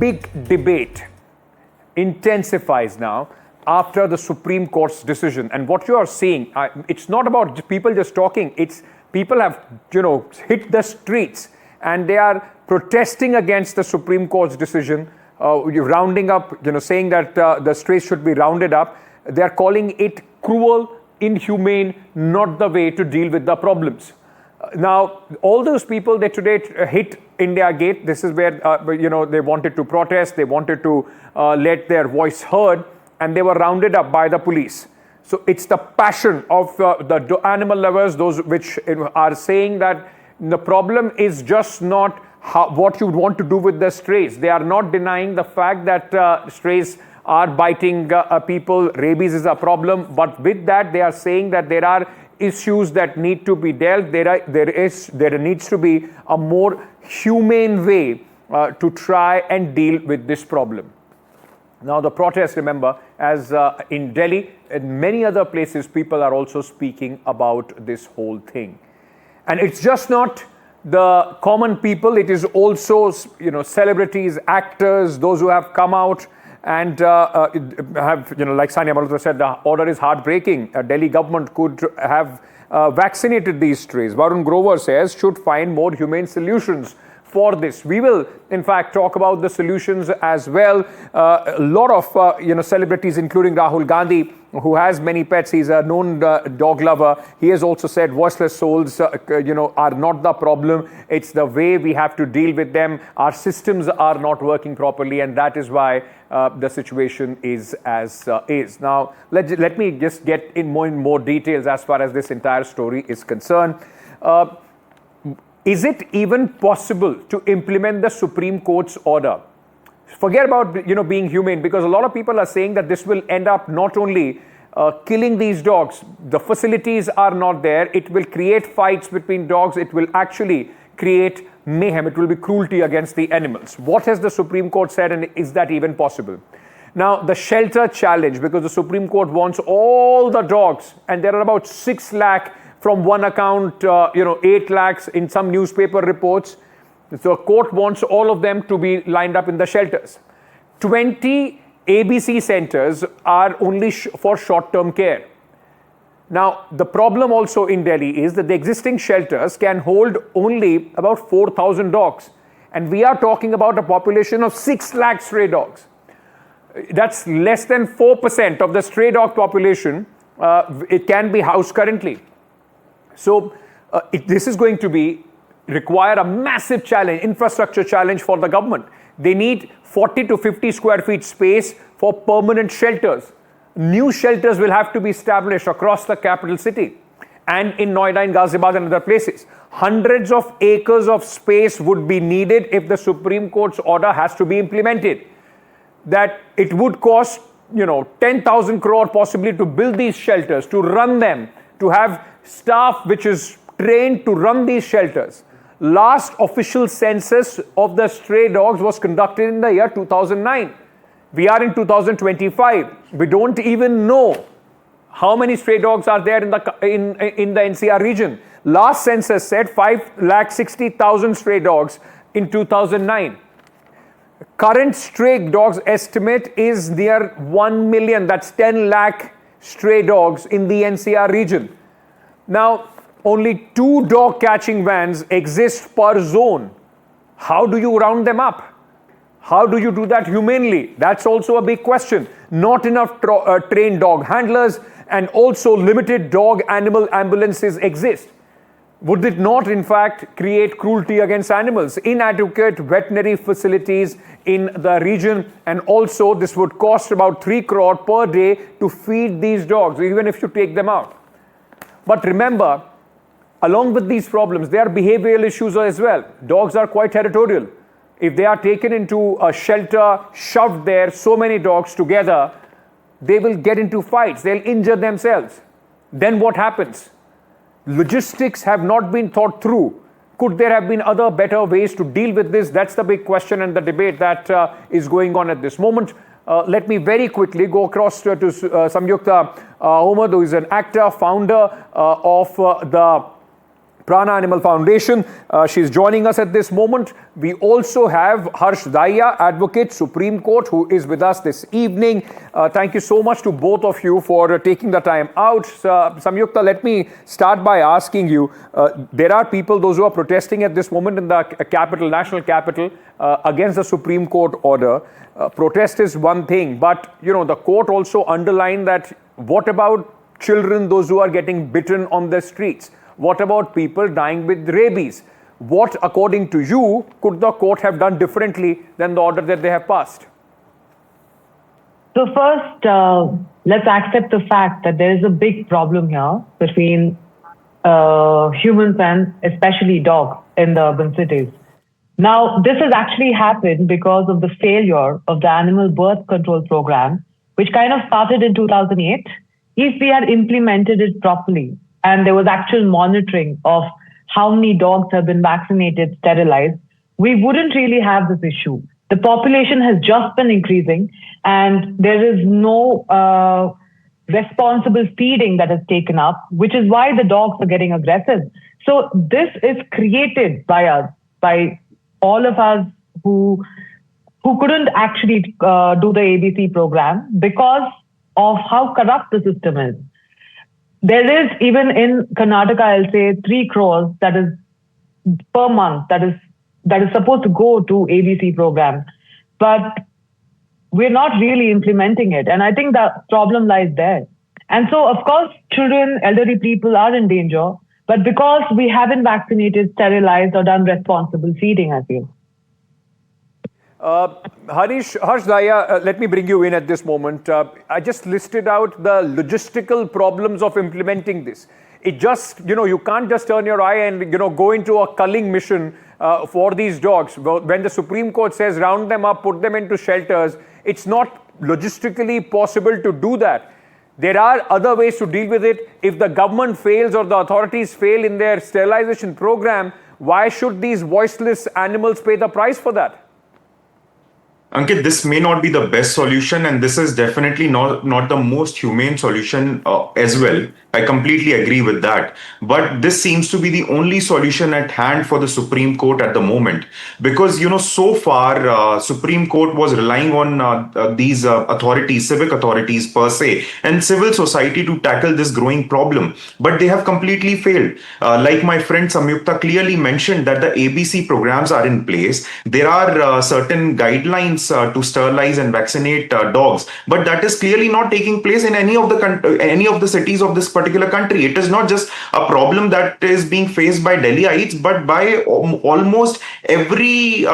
big debate intensifies now after the Supreme Court's decision. And what you are seeing, it's not about people just talking, it's people have, hit the streets and they are protesting against the Supreme Court's decision, rounding up, saying that the strays should be rounded up. They are calling it cruel, inhumane, not the way to deal with the problems. Now, all those people that today hit India Gate, this is where, they wanted to protest, they wanted to let their voice heard, and they were rounded up by the police. So it's the passion of the animal lovers, those which are saying that the problem is just not what you want to do with the strays. They are not denying the fact that strays are biting people, rabies is a problem, but with that they are saying that there are issues that need to be dealt. There needs to be a more humane way to try and deal with this problem. Now the protest, remember, as in Delhi and many other places, people are also speaking about this whole thing. And it's just not the common people, it is also, celebrities, actors, those who have come out and have, like Sania Malhotra said, the order is heartbreaking. Delhi government could have vaccinated these strays. Varun Grover says, should find more humane solutions for this. We will, in fact, talk about the solutions as well. A lot of, celebrities, including Rahul Gandhi, who has many pets. He's a known dog lover. He has also said voiceless souls, are not the problem. It's the way we have to deal with them. Our systems are not working properly, and that is why the situation is as is. Now, let me just get in more details as far as this entire story is concerned. Is it even possible to implement the Supreme Court's order? Forget about being humane, because a lot of people are saying that this will end up not only killing these dogs, the facilities are not there, it will create fights between dogs, it will actually create mayhem, it will be cruelty against the animals. What has the Supreme Court said, and is that even possible? Now, the shelter challenge, because the Supreme Court wants all the dogs, and there are about 6 lakh from one account, 8 lakhs in some newspaper reports. So, the court wants all of them to be lined up in the shelters. 20 ABC centers are only for short-term care. Now, the problem also in Delhi is that the existing shelters can hold only about 4,000 dogs. And we are talking about a population of 6 lakh stray dogs. That's less than 4% of the stray dog population. It can be housed currently. So, this is going to require a massive challenge, infrastructure challenge for the government. They need 40 to 50 square feet space for permanent shelters. New shelters will have to be established across the capital city and in Noida and Ghaziabad and other places. Hundreds of acres of space would be needed if the Supreme Court's order has to be implemented. That it would cost, 10,000 crore possibly to build these shelters, to run them, to have staff which is trained to run these shelters. Last official census of the stray dogs was conducted in the year 2009. We are in 2025. We don't even know how many stray dogs are there in the NCR region. Last census said 560,000 stray dogs in 2009. Current stray dogs estimate is near 1 million. That's 10 lakh stray dogs in the NCR region. Now, only 2 dog catching vans exist per zone. How do you round them up? How do you do that humanely? That's also a big question. Not enough trained dog handlers, and also limited dog animal ambulances exist. Would it not, in fact, create cruelty against animals? Inadequate veterinary facilities in the region, and also this would cost about 3 crore per day to feed these dogs, even if you take them out. But remember, along with these problems, there are behavioral issues as well. Dogs are quite territorial. If they are taken into a shelter, shoved there, so many dogs together, they will get into fights. They'll injure themselves. Then what happens? Logistics have not been thought through. Could there have been other better ways to deal with this? That's the big question and the debate that is going on at this moment. Let me very quickly go across to Samyukta Omar, who is an actor, founder of the Prana Animal Foundation. She's joining us at this moment. We also have Harsh Daya, advocate, Supreme Court, who is with us this evening. Thank you so much to both of you for taking the time out. Samyukta, let me start by asking you, there are people, those who are protesting at this moment in the capital, national capital, against the Supreme Court order. Protest is one thing, but the court also underlined that what about children, those who are getting bitten on the streets? What about people dying with rabies? What, according to you, could the court have done differently than the order that they have passed? So first, let's accept the fact that there is a big problem here between humans and especially dogs in the urban cities. Now, this has actually happened because of the failure of the animal birth control program, which kind of started in 2008. If we had implemented it properly and there was actual monitoring of how many dogs have been vaccinated, sterilized, we wouldn't really have this issue. The population has just been increasing and there is no responsible feeding that is taken up, which is why the dogs are getting aggressive. So this is created by us, by all of us who couldn't actually do the ABC program because of how corrupt the system is. There is, even in Karnataka, I'll say 3 crores that is per month that is supposed to go to ABC program, but we're not really implementing it. And I think the problem lies there. And so, of course, children, elderly people are in danger, but because we haven't vaccinated, sterilized, or done responsible feeding, I feel. Harsh Daya, let me bring you in at this moment. I just listed out the logistical problems of implementing this. It just, you can't just turn your eye and, go into a culling mission for these dogs. When the Supreme Court says round them up, put them into shelters, it's not logistically possible to do that. There are other ways to deal with it. If the government fails or the authorities fail in their sterilization program, why should these voiceless animals pay the price for that? Ankit, this may not be the best solution, and this is definitely not the most humane solution as well. I completely agree with that. But this seems to be the only solution at hand for the Supreme Court at the moment. Because, so far, Supreme Court was relying on these authorities, civic authorities per se, and civil society to tackle this growing problem. But they have completely failed. Like my friend Samyukta clearly mentioned that the ABC programs are in place. There are certain guidelines to sterilize and vaccinate dogs, but that is clearly not taking place in any of the cities of this particular country. It is not just a problem that is being faced by Delhiites, but by almost every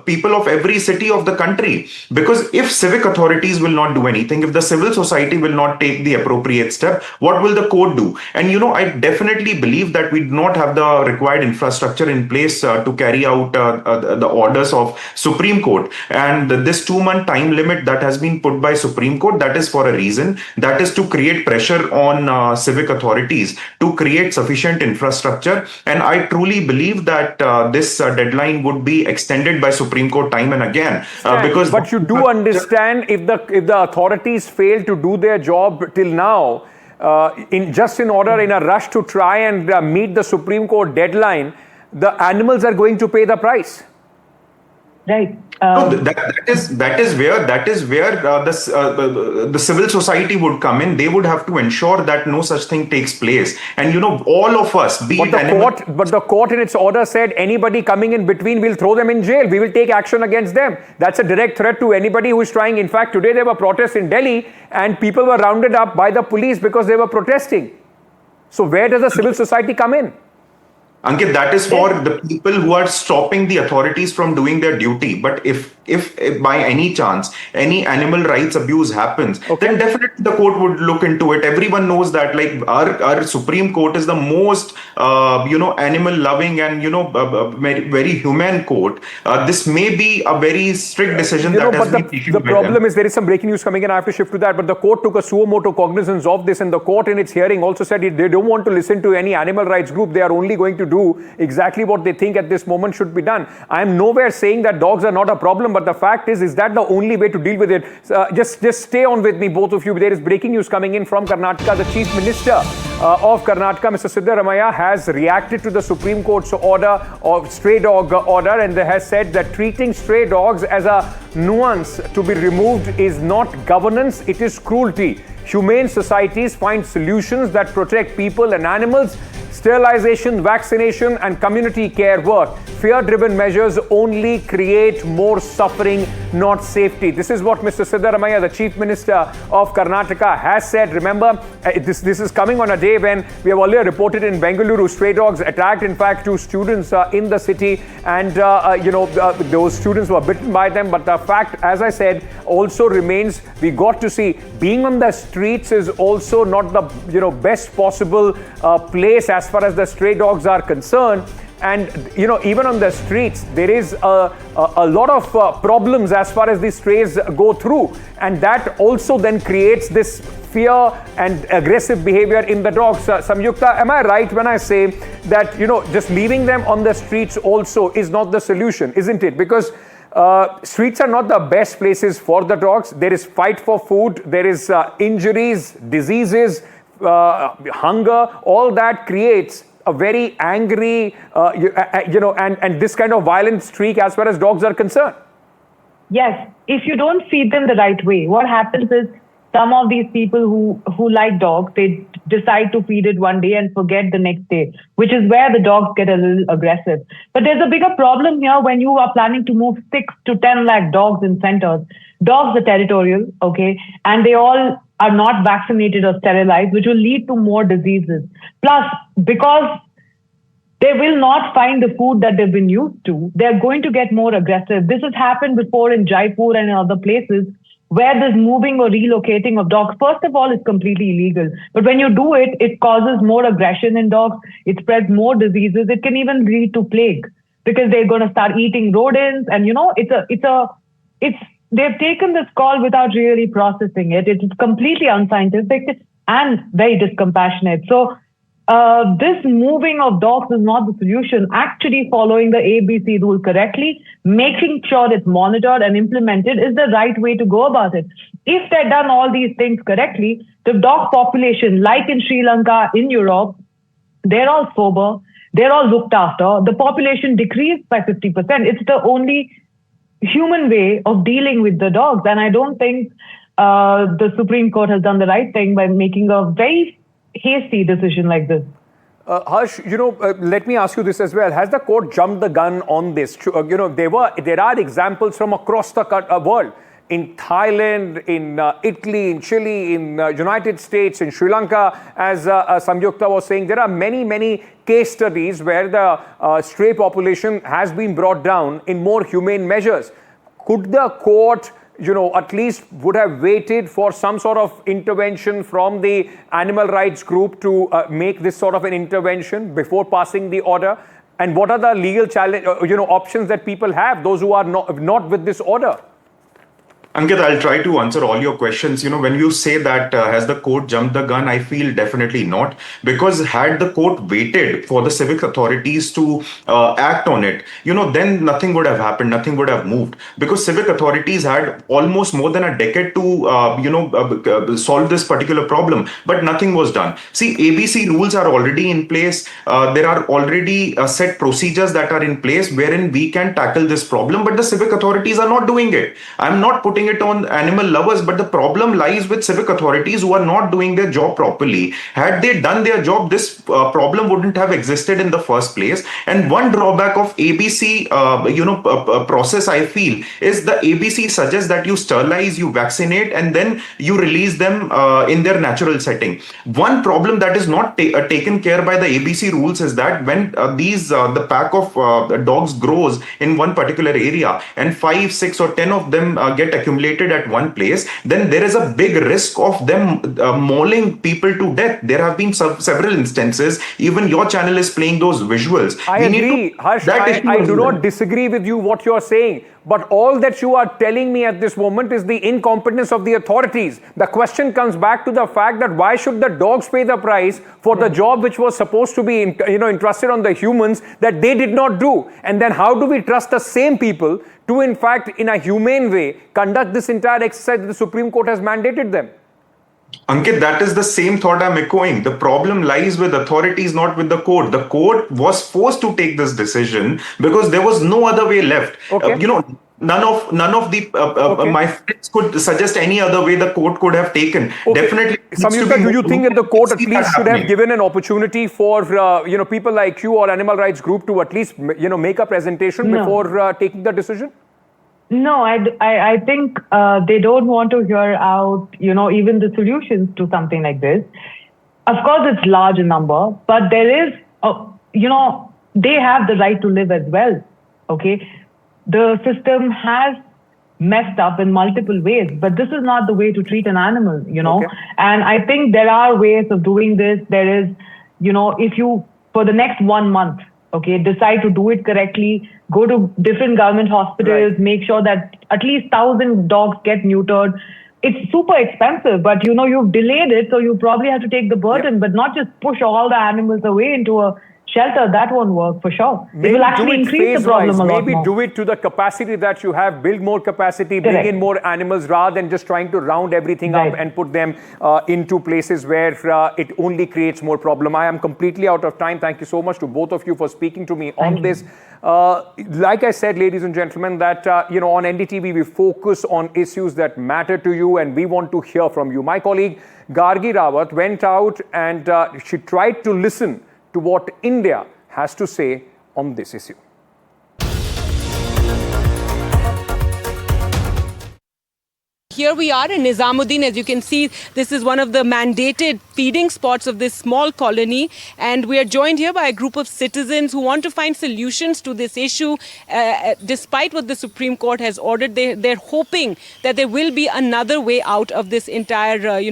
people of every city of the country. Because if civic authorities will not do anything, if the civil society will not take the appropriate step, what will the court do? And I definitely believe that we do not have the required infrastructure in place to carry out the orders of Supreme Court. And this 2-month time limit that has been put by Supreme Court, that is for a reason. That is to create pressure on civic authorities to create sufficient infrastructure. And I truly believe that this deadline would be extended by Supreme Court time and again. But you do understand if the authorities fail to do their job till now, in a rush to try and meet the Supreme Court deadline, the animals are going to pay the price. Right. That is where the civil society would come in. They would have to ensure that no such thing takes place. And all of us, but the court in its order said anybody coming in between, we'll throw them in jail. We will take action against them. That's a direct threat to anybody who is trying. In fact, today there were protests in Delhi and people were rounded up by the police because they were protesting. So where does the civil society come in? Ankit, that is for the people who are stopping the authorities from doing their duty. But if by any chance any animal rights abuse happens, then definitely the court would look into it. Everyone knows that our Supreme Court is the most animal loving and very humane court. This may be a very strict decision that has been taken. The problem is there is some breaking news coming in. I have to shift to that. But the court took a suo motu cognizance of this, and the court in its hearing also said they don't want to listen to any animal rights group. They are only going to do exactly what they think at this moment should be done. I am nowhere saying that dogs are not a problem, but the fact is that the only way to deal with it? Just stay on with me, both of you. There is breaking news coming in from Karnataka. The Chief Minister of Karnataka, Mr. Siddaramaiah, has reacted to the Supreme Court's order of stray dog order, and has said that treating stray dogs as a nuance to be removed is not governance, it is cruelty. Humane societies find solutions that protect people and animals. Sterilization, vaccination, and community care work. Fear-driven measures only create more suffering, not safety. This is what Mr. Siddaramaiah, the Chief Minister of Karnataka, has said. Remember, this is coming on a day when we have earlier reported in Bengaluru, stray dogs attacked, in fact, 2 students in the city, and those students were bitten by them. But the fact, as I said, also remains, we got to see, being on the streets is also not the best possible place as far as the stray dogs are concerned. And even on the streets, there is a lot of problems as far as these strays go through, and that also then creates this fear and aggressive behavior in the dogs. Samyukta, am I right when I say that just leaving them on the streets also is not the solution, isn't it? Because streets are not the best places for the dogs. There is fight for food, there is injuries, diseases, hunger. All that creates a very angry, and this kind of violent streak as far as dogs are concerned. Yes, if you don't feed them the right way, what happens is some of these people who like dogs, they decide to feed it one day and forget the next day, which is where the dogs get a little aggressive. But there's a bigger problem here when you are planning to move 6 to 10 lakh dogs in centers. Dogs are territorial, okay, and they all are not vaccinated or sterilized, which will lead to more diseases. Plus, because they will not find the food that they've been used to, they're going to get more aggressive. This has happened before in Jaipur and in other places where this moving or relocating of dogs, first of all, is completely illegal. But when you do it, it causes more aggression in dogs. It spreads more diseases. It can even lead to plague because they're going to start eating rodents. And, they've taken this call without really processing it. It's completely unscientific and very discompassionate. So this moving of dogs is not the solution. Actually following the ABC rule correctly, making sure it's monitored and implemented is the right way to go about it. If they're done all these things correctly, the dog population, like in Sri Lanka, in Europe, they're all sober, they're all looked after. The population decreased by 50%. It's the only human way of dealing with the dogs. And I don't think the Supreme Court has done the right thing by making a very hasty decision like this. Harsh, let me ask you this as well. Has the court jumped the gun on this? There are examples from across the world. In Thailand, in Italy, in Chile, in United States, in Sri Lanka, as Samyukta was saying, there are many, many case studies where the stray population has been brought down in more humane measures. Could the court, at least would have waited for some sort of intervention from the animal rights group to make this sort of an intervention before passing the order? And what are the legal challenge, options that people have, those who are not with this order? Ankit, I'll try to answer all your questions. When you say that has the court jumped the gun, I feel definitely not. Because had the court waited for the civic authorities to act on it, then nothing would have happened, nothing would have moved. Because civic authorities had almost more than a decade to, solve this particular problem, but nothing was done. See, ABC rules are already in place. There are already set procedures that are in place wherein we can tackle this problem, but the civic authorities are not doing it. I'm not putting it on animal lovers, but the problem lies with civic authorities who are not doing their job properly. Had they done their job, this problem wouldn't have existed in the first place. And one drawback of ABC, process, I feel, is the ABC suggests that you sterilize, you vaccinate, and then you release them in their natural setting. One problem that is not taken care by the ABC rules is that when the pack of dogs grows in one particular area and 5, 6, or 10 of them get accumulated at one place, then there is a big risk of them mauling people to death. There have been several instances. Even your channel is playing those visuals. I agree, Harsh. I do not disagree with you what you're saying. But all that you are telling me at this moment is the incompetence of the authorities. The question comes back to the fact that why should the dogs pay the price for the job which was supposed to be entrusted on the humans that they did not do? And then how do we trust the same people to, in fact, in a humane way, conduct this entire exercise that the Supreme Court has mandated them? Ankit, that is the same thought I'm echoing. The problem lies with authorities, not with the court. The court was forced to take this decision because there was no other way left. Okay. None of my friends could suggest any other way the court could have taken. Okay. Definitely. Samyukta, do you think that the court at least should have given an opportunity for people like you or animal rights group to at least make a presentation before taking the decision? No, I think they don't want to hear out, even the solutions to something like this. Of course, it's large in number, but there is, they have the right to live as well. Okay, the system has messed up in multiple ways, but this is not the way to treat an animal, Okay. And I think there are ways of doing this. There is, if you, for the next 1 month, okay, decide to do it correctly, go to different government hospitals, make sure that at least 1,000 dogs get neutered. It's super expensive, but you've delayed it, so you probably have to take the burden, but not just push all the animals away into a shelter. That won't work for sure. Maybe it will actually increase the problem a lot Maybe more. do it to the capacity that you have, build more capacity, bring in more animals rather than just trying to round everything up and put them into places where it only creates more problem. I am completely out of time. Thank you so much to both of you for speaking to me on this. Like I said, ladies and gentlemen, that on NDTV we focus on issues that matter to you and we want to hear from you. My colleague Gargi Rawat went out and she tried to listen to what India has to say on this issue. Here we are in Nizamuddin. As you can see, this is one of the mandated feeding spots of this small colony. And we are joined here by a group of citizens who want to find solutions to this issue. Despite what the Supreme Court has ordered, they're hoping that there will be another way out of this entire,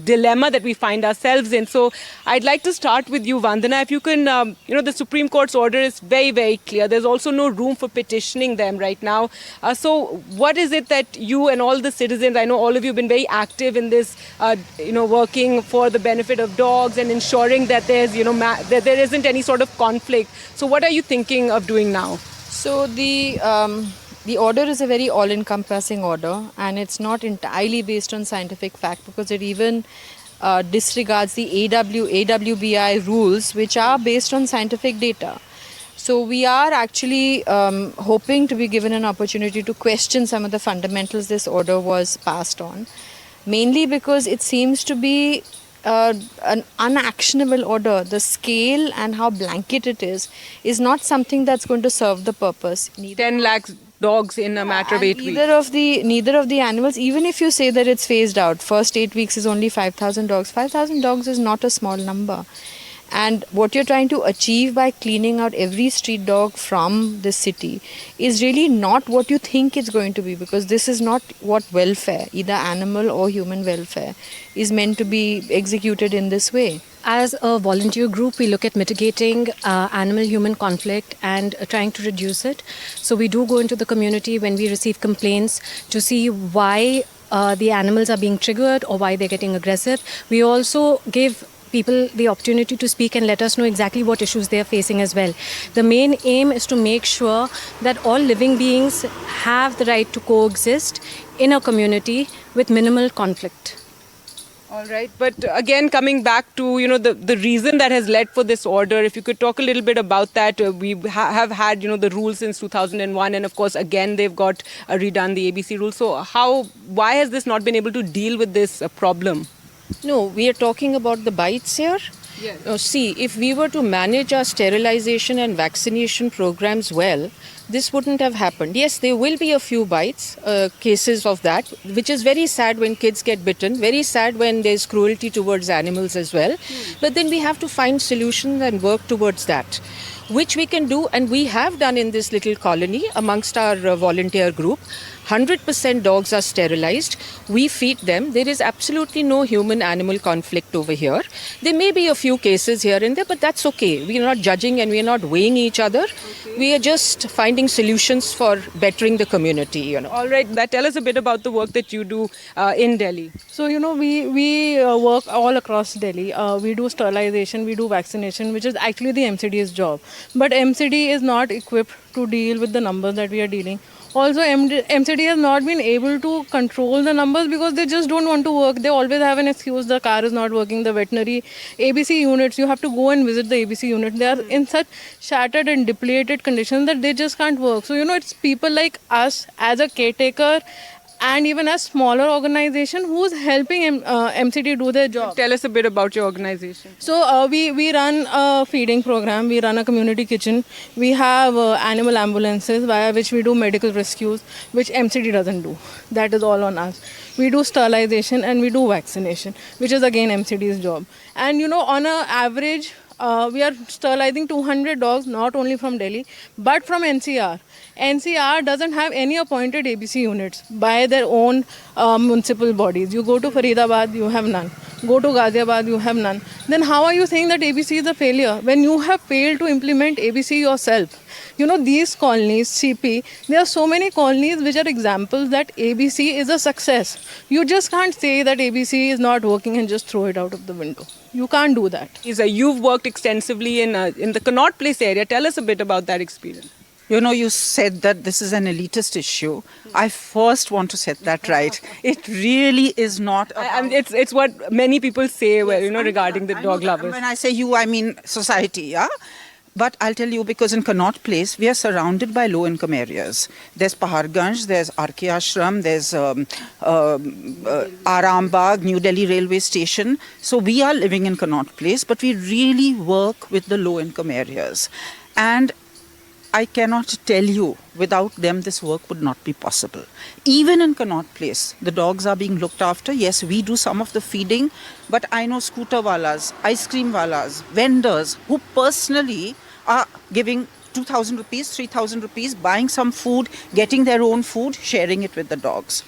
dilemma that we find ourselves in. So I'd like to start with you, Vandana. If you can, the Supreme Court's order is very, very clear. There's also no room for petitioning them right now. So what is it that you and all the citizens, I know all of you have been very active in this, working for the benefit of dogs and ensuring that there's, that there isn't any sort of conflict. So what are you thinking of doing now? So the order is a very all-encompassing order, and it's not entirely based on scientific fact because it even disregards the AWBI rules, which are based on scientific data. So we are actually hoping to be given an opportunity to question some of the fundamentals this order was passed on, mainly because it seems to be an unactionable order. The scale and how blanket it is not something that's going to serve the purpose. 10 lakhs dogs in a matter of 8 weeks. Neither of the animals, even if you say that it's phased out, first 8 weeks is only 5,000 dogs. 5,000 dogs is not a small number. And what you're trying to achieve by cleaning out every street dog from the city is really not what you think it's going to be, because this is not what welfare, either animal or human welfare, is meant to be executed in this way. As a volunteer group, we look at mitigating animal-human conflict and trying to reduce it. So we do go into the community when we receive complaints to see why the animals are being triggered or why they're getting aggressive. We also give people the opportunity to speak and let us know exactly what issues they are facing as well. The main aim is to make sure that all living beings have the right to coexist in a community with minimal conflict. All right. But again, coming back to, the reason that has led for this order, if you could talk a little bit about that. We have had, the rules since 2001. And of course, again, they've got redone the ABC rules. So why has this not been able to deal with this problem? No, we are talking about the bites here. Yes. See, if we were to manage our sterilization and vaccination programs well, this wouldn't have happened. Yes, there will be a few bites, cases of that, which is very sad when kids get bitten, very sad when there's cruelty towards animals as well. But then we have to find solutions and work towards that. which we can do, and we have done in this little colony amongst our volunteer group. 100% dogs are sterilized. We feed them. There is absolutely no human-animal conflict over here. There may be a few cases here and there, but that's okay. We are not judging and we are not weighing each other. Okay. We are just finding solutions for bettering the community, you know. All right, tell us a bit about the work that you do in Delhi. So, we work all across Delhi. We do sterilization, we do vaccination, which is actually the MCD's job. But MCD is not equipped to deal with the numbers that we are dealing. Also, MCD has not been able to control the numbers because they just don't want to work. They always have an excuse. The car is not working. The veterinary ABC units, you have to go and visit the ABC unit. They are in such shattered and depleted conditions that they just can't work. So, it's people like us as a caretaker and even a smaller organization who's helping MCD do their job. Tell us a bit about your organization. So we run a feeding program, we run a community kitchen, we have animal ambulances via which we do medical rescues, which MCD doesn't do. That is all on us. We do sterilization and we do vaccination, which is again MCD's job. And on an average, we are sterilizing 200 dogs, not only from Delhi, but from NCR. NCR doesn't have any appointed ABC units by their own municipal bodies. You go to Faridabad, you have none. Go to Ghaziabad, you have none. Then how are you saying that ABC is a failure when you have failed to implement ABC yourself? These colonies, CP, there are so many colonies which are examples that ABC is a success. You just can't say that ABC is not working and just throw it out of the window. You can't do that. You've worked extensively in the Connaught Place area. Tell us a bit about that experience. You said that this is an elitist issue. I first want to set that right. It really is not. It's what many people say, regarding the dog lovers. When I say you, I mean society, yeah? But I'll tell you, because in Connaught Place, we are surrounded by low-income areas. There's Paharganj, there's RK Ashram, there's Arambagh, New Delhi railway station. So we are living in Connaught Place, but we really work with the low-income areas. And I cannot tell you, without them this work would not be possible. Even in Connaught Place, the dogs are being looked after. Yes, we do some of the feeding, but I know scooter walas, ice cream walas, vendors who personally are giving 2,000 rupees, 3,000 rupees, buying some food, getting their own food, sharing it with the dogs.